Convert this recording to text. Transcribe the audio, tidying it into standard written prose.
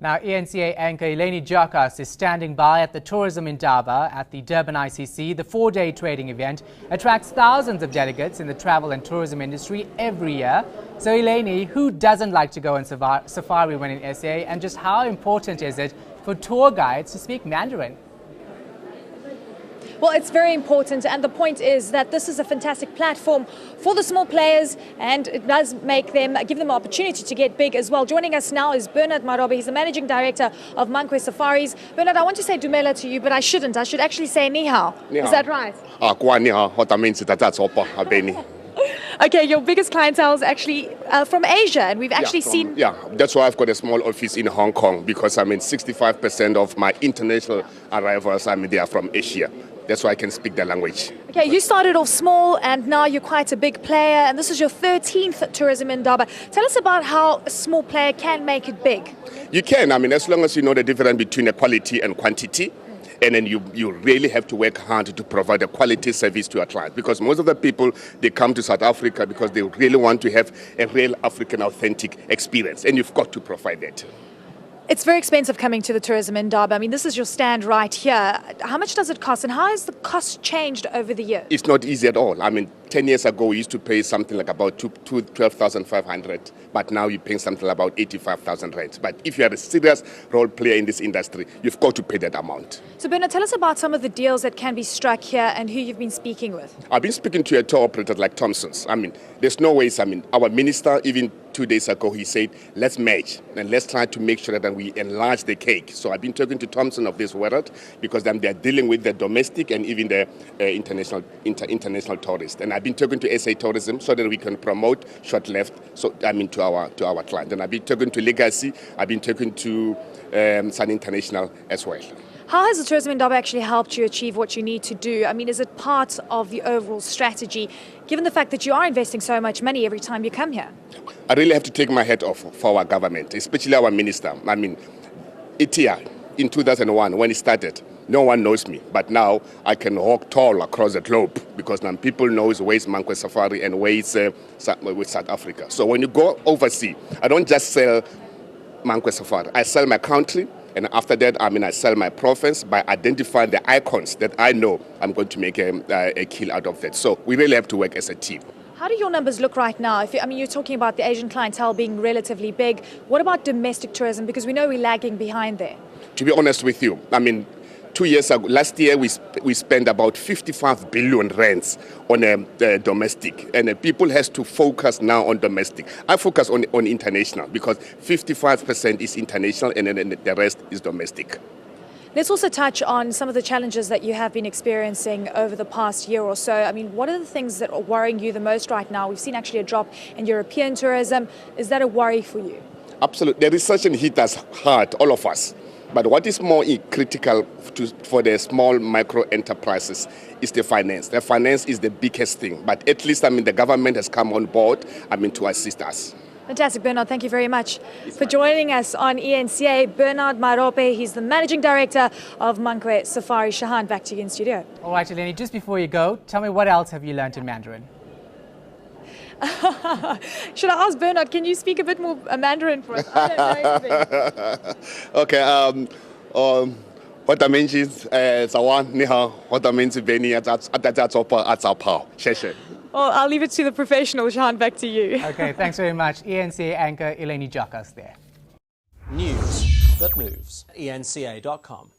Now, eNCA anchor Eleni Giokos is standing by at the Tourism Indaba at the Durban ICC. The four-day trading event attracts thousands of delegates in the travel and tourism industry every year. So, Eleni, who doesn't like to go on safari when in SA, and just how important is it for tour guides to speak Mandarin? Well, it's very important, and the point is that this is a fantastic platform for the small players, and it does give them an opportunity to get big as well. Joining us now is Bernard Marobe. He's the managing director of Mankwe Safaris. Bernard, I want to say Dumela to you, but I shouldn't. I should actually say Ni hao. Is that right? Okay, your biggest clientele is actually from Asia, and we've actually seen... Yeah, that's why I've got a small office in Hong Kong, because 65% of my international arrivals, they are from Asia. That's why I can speak the language. Okay, you started off small and now you're quite a big player, and this is your 13th Tourism Indaba. Tell us about how a small player can make it big. You can, as long as you know the difference between quality and quantity. And then you really have to work hard to provide a quality service to your client, because most of the people, they come to South Africa because they really want to have a real African authentic experience, and you've got to provide that. It's very expensive coming to the Tourism Indaba. This is your stand right here. How much does it cost, and how has the cost changed over the years? It's not easy at all. 10 years ago, we used to pay something like about 12,500, but now you're paying something like about 85,000 rand. But if you are a serious role player in this industry, you've got to pay that amount. So, Bernard, tell us about some of the deals that can be struck here and who you've been speaking with. I've been speaking to a tour operator like Thompson's. There's no ways. Our minister, even 2 days ago, he said, let's merge and let's try to make sure that we enlarge the cake. So I've been talking to Thompson of this world, because they're dealing with the domestic and even the international tourists. And I've been talking to SA Tourism so that we can promote short left to our client. And I've been talking to Legacy. I've been talking to Sun International as well. How has the Tourism Indaba actually helped you achieve what you need to do? Is it part of the overall strategy, given the fact that you are investing so much money every time you come here? I really have to take my hat off for our government, especially our minister. ETA in 2001, when it started, no one knows me, but now I can walk tall across the globe, because now people know where is Mankwe Safari and where is with South Africa. So when you go overseas, I don't just sell Mankwe Safari. I sell my country, and after that, I sell my province by identifying the icons that I know I'm going to make a kill out of that. So we really have to work as a team. How do your numbers look right now? You're talking about the Asian clientele being relatively big. What about domestic tourism? Because we know we're lagging behind there. To be honest with you, 2 years ago, last year, we spent about 55 billion rands on domestic, and people has to focus now on domestic. I focus on international, because 55% is international and then the rest is domestic. Let's also touch on some of the challenges that you have been experiencing over the past year or so. What are the things that are worrying you the most right now? We've seen actually a drop in European tourism. Is that a worry for you? Absolutely. The recession hit us hard, all of us. But what is more critical for the small micro enterprises is the finance. The finance is the biggest thing. But at least, the government has come on board, to assist us. Fantastic, Bernard. Thank you very much for joining us on eNCA. Bernard Marobe, he's the managing director of Mankwe Safaris. Shahan, back to you in studio. All right, Eleni, just before you go, tell me, what else have you learned in Mandarin? Should I ask Bernard, can you speak a bit more Mandarin for us? I don't know anything. Okay, what I mean is, what I mean is, well, I'll leave it to the professional. Shahan, back to you. Okay, thanks very much. eNCA anchor Eleni Giokos there. News that moves. eNCA.com.